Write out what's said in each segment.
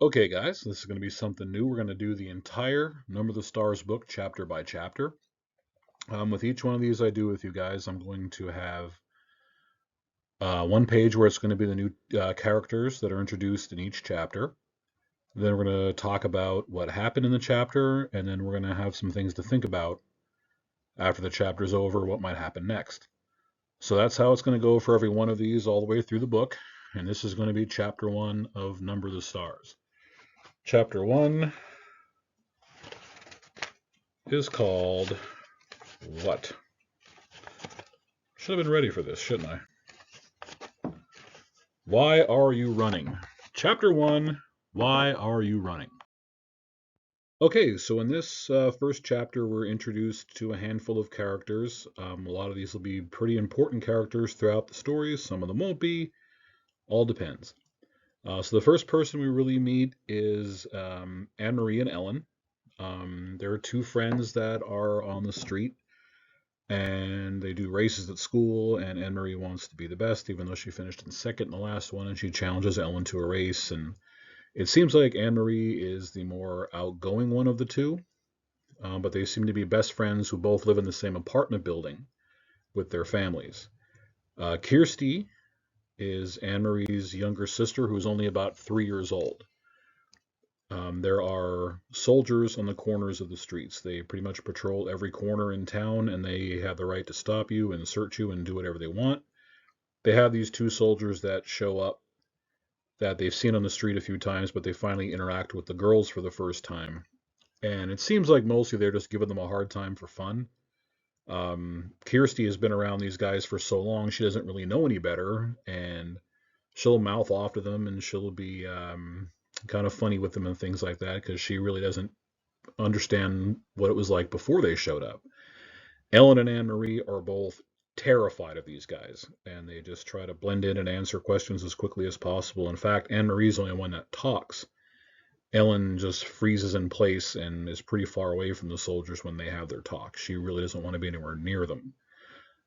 Okay, guys, this is going to be something new. We're going to do the entire Number of the Stars book chapter by chapter. With each one of these I do with you guys, I'm going to have one page where it's going to be the new characters that are introduced in each chapter. Then we're going to talk about what happened in the chapter, and then we're going to have some things to think about after the chapter's over, what might happen next. So that's how it's going to go for every one of these all the way through the book. And this is going to be chapter one of Number of the Stars. Chapter one is called What? Should have been ready for this, shouldn't I? Why are you running? Chapter 1, Why Are You Running? Okay, so in this first chapter, we're introduced to a handful of characters. A lot of these will be pretty important characters throughout the stories. Some of them won't be. All depends. So the first person we really meet is Anne-Marie and Ellen. There are two friends that are on the street, and they do races at school, and Anne-Marie wants to be the best, even though she finished in second in the last one, and she challenges Ellen to a race. And it seems like Anne-Marie is the more outgoing one of the two, but they seem to be best friends who both live in the same apartment building with their families. Kirsty is Anne-Marie's younger sister, who's only about 3 years old. There are soldiers on the corners of the streets. They pretty much patrol every corner in town, and they have the right to stop you and search you and do whatever they want. They have these two soldiers that show up that they've seen on the street a few times, but they finally interact with the girls for the first time. And it seems like mostly they're just giving them a hard time for fun. Kirsty has been around these guys for so long, she doesn't really know any better, and she'll mouth off to them, and she'll be kind of funny with them and things like that because she really doesn't understand what it was like before they showed up. Ellen and Anne Marie are both terrified of these guys, and they just try to blend in and answer questions as quickly as possible. In fact, Anne Marie's the only one that talks. Ellen just freezes in place and is pretty far away from the soldiers when they have their talk. She really doesn't want to be anywhere near them.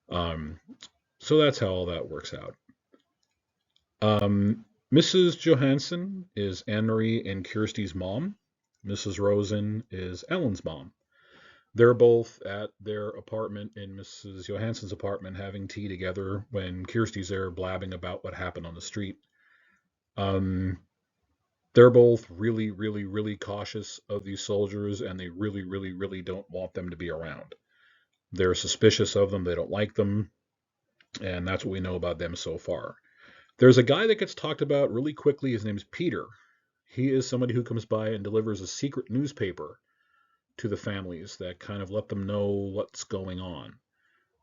Um, so that's how all that works out. Mrs. Johansson is Anne Marie and Kirsty's mom. Mrs. Rosen is Ellen's mom. They're both at their apartment in Mrs. Johansson's apartment having tea together when Kirsty's there blabbing about what happened on the street. Um, they're both really, really, really cautious of these soldiers, and they really, really, really don't want them to be around. They're suspicious of them, they don't like them, and that's what we know about them so far. There's a guy that gets talked about really quickly. His name's Peter. He is somebody who comes by and delivers a secret newspaper to the families that kind of let them know what's going on.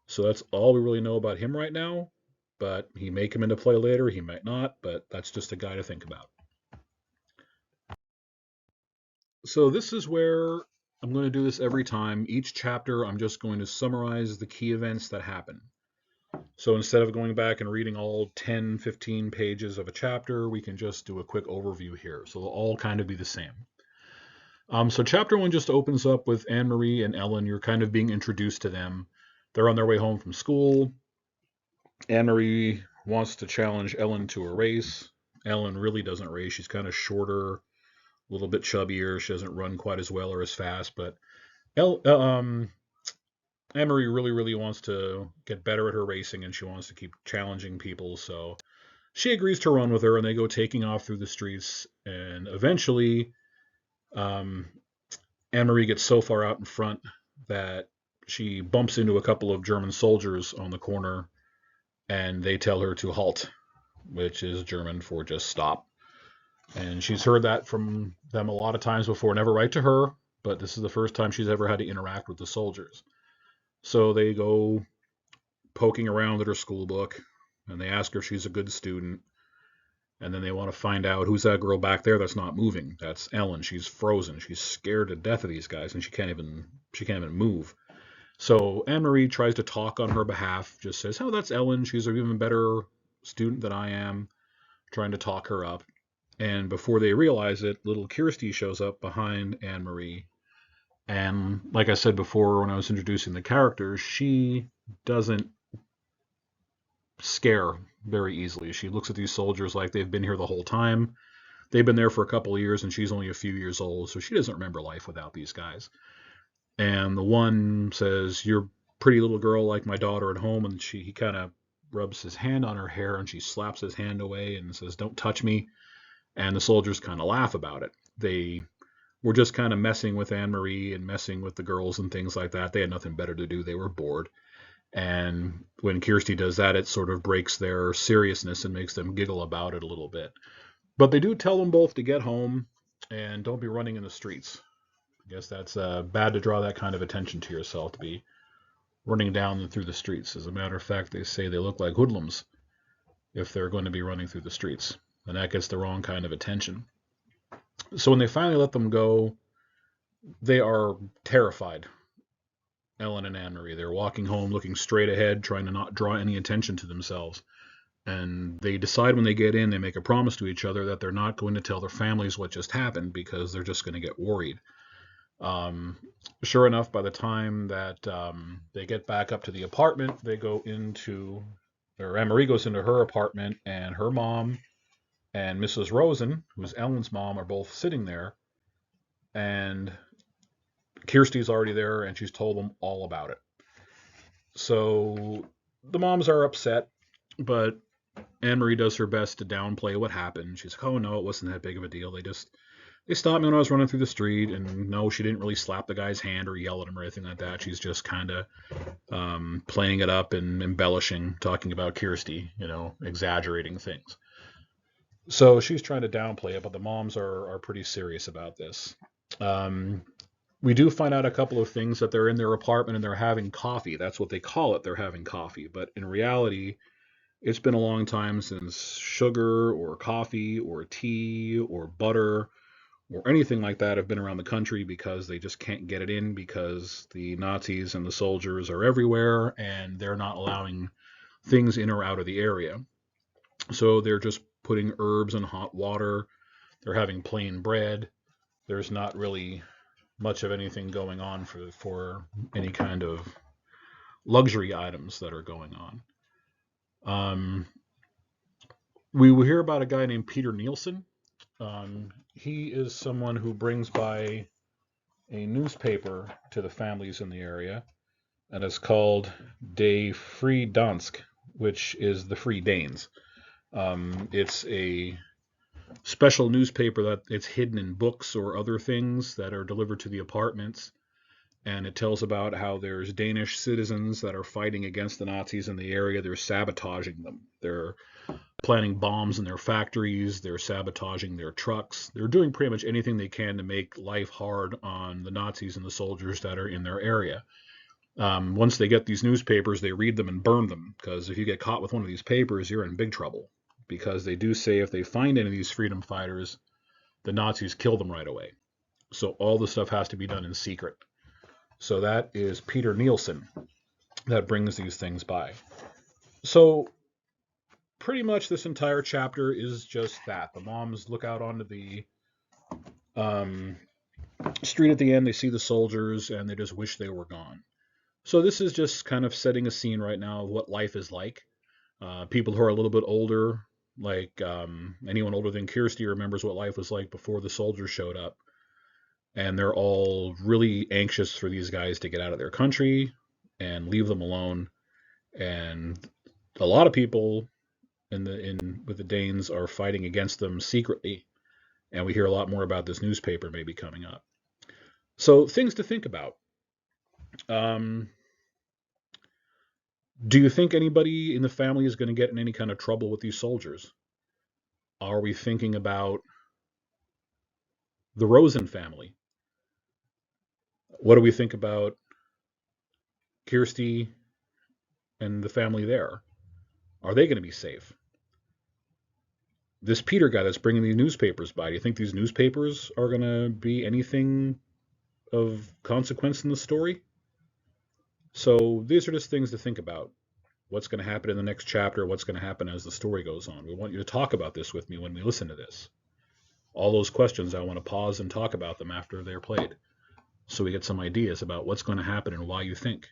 So that's all we really know about him right now, but he may come into play later, he might not, but that's just a guy to think about. So this is where I'm going to do this every time. Each chapter, I'm just going to summarize the key events that happen. So instead of going back and reading all 10, 15 pages of a chapter, we can just do a quick overview here. So they'll all kind of be the same. So chapter one just opens up with Anne Marie and Ellen. You're kind of being introduced to them. They're on their way home from school. Anne Marie wants to challenge Ellen to a race. Ellen really doesn't race. She's kind of shorter, a little bit chubbier. She doesn't run quite as well or as fast. But Anne Marie really, really wants to get better at her racing, and she wants to keep challenging people. So she agrees to run with her, and they go taking off through the streets. And eventually, um, Anne Marie gets so far out in front that she bumps into a couple of German soldiers on the corner, and they tell her to halt, which is German for just stop. And she's heard that from them a lot of times before, never right to her, but this is the first time she's ever had to interact with the soldiers. So they go poking around at her school book, and they ask her if she's a good student. And then they want to find out who's that girl back there that's not moving. That's Ellen. She's frozen. She's scared to death of these guys, and she can't even move. So Anne Marie tries to talk on her behalf. Just says, "Oh, that's Ellen. She's an even better student than I am." Trying to talk her up. And before they realize it, little Kirsty shows up behind Anne Marie. And like I said before, when I was introducing the characters, she doesn't scare very easily. She looks at these soldiers like they've been here the whole time. they've been there for a couple of years and she's only a few years old, so she doesn't remember life without these guys. And the one says, "You're a pretty little girl like my daughter at home," and he kind of rubs his hand on her hair and she slaps his hand away and says, "Don't touch me." And the soldiers kind of laugh about it. They were just kind of messing with Anne Marie and messing with the girls and things like that. They had nothing better to do. They were bored. And when Kirsty does that, it sort of breaks their seriousness and makes them giggle about it a little bit. But they do tell them both to get home and don't be running in the streets. I guess that's bad to draw that kind of attention to yourself, to be running down through the streets. As a matter of fact, they say they look like hoodlums if they're going to be running through the streets. And that gets the wrong kind of attention. So when they finally let them go, they are terrified. Ellen and Anne Marie. They're walking home looking straight ahead, trying to not draw any attention to themselves. And they decide when they get in, they make a promise to each other that they're not going to tell their families what just happened because they're just going to get worried. Sure enough, by the time that they get back up to the apartment, Anne Marie goes into her apartment, and her mom and Mrs. Rosen, who's Ellen's mom, are both sitting there. And Kirsty's already there, and she's told them all about it. So the moms are upset, but Anne Marie does her best to downplay what happened. She's like, "Oh no, it wasn't that big of a deal. They stopped me when I was running through the street, and no, she didn't really slap the guy's hand or yell at him or anything like that. She's just kind of playing it up and embellishing, talking about Kirsty, exaggerating things." So she's trying to downplay it, but the moms are pretty serious about this. We do find out a couple of things, that they're in their apartment and they're having coffee. That's what they call it. They're having coffee. But in reality, it's been a long time since sugar or coffee or tea or butter or anything like that have been around the country, because they just can't get it in, because the Nazis and the soldiers are everywhere and they're not allowing things in or out of the area. So they're just putting herbs in hot water. They're having plain bread. There's not really much of anything going on for any kind of luxury items that are going on. We will hear about a guy named Peter Nielsen. He is someone who brings by a newspaper to the families in the area, and it's called De Free Dansk, which is the Free Danes. It's a special newspaper that it's hidden in books or other things that are delivered to the apartments, and it tells about how there's Danish citizens that are fighting against the Nazis in the area. They're sabotaging them. They're planting bombs in their factories. They're sabotaging their trucks. They're doing pretty much anything they can to make life hard on the Nazis and the soldiers that are in their area. Once they get these newspapers, they read them and burn them, because if you get caught with one of these papers, you're in big trouble. Because they do say if they find any of these freedom fighters, the Nazis kill them right away. So all the stuff has to be done in secret. So that is Peter Nielsen that brings these things by. So pretty much this entire chapter is just that. The moms look out onto the street at the end. They see the soldiers and they just wish they were gone. So this is just kind of setting a scene right now of what life is like. People who are a little bit older, like anyone older than Kirsty, remembers what life was like before the soldiers showed up. And they're all really anxious for these guys to get out of their country and leave them alone. And a lot of people with the Danes are fighting against them secretly. And we hear a lot more about this newspaper maybe coming up. So things to think about. Do you think anybody in the family is going to get in any kind of trouble with these soldiers? Are we thinking about the Rosen family? What do we think about Kirsty and the family there? Are they going to be safe? This Peter guy that's bringing these newspapers by, do you think these newspapers are going to be anything of consequence in the story? So these are just things to think about. What's going to happen in the next chapter? What's going to happen as the story goes on? We want you to talk about this with me when we listen to this. All those questions, I want to pause and talk about them after they're played, so we get some ideas about what's going to happen and why you think.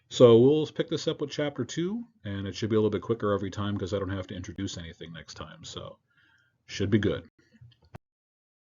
So we'll pick this up with chapter 2, and it should be a little bit quicker every time because I don't have to introduce anything next time. So should be good.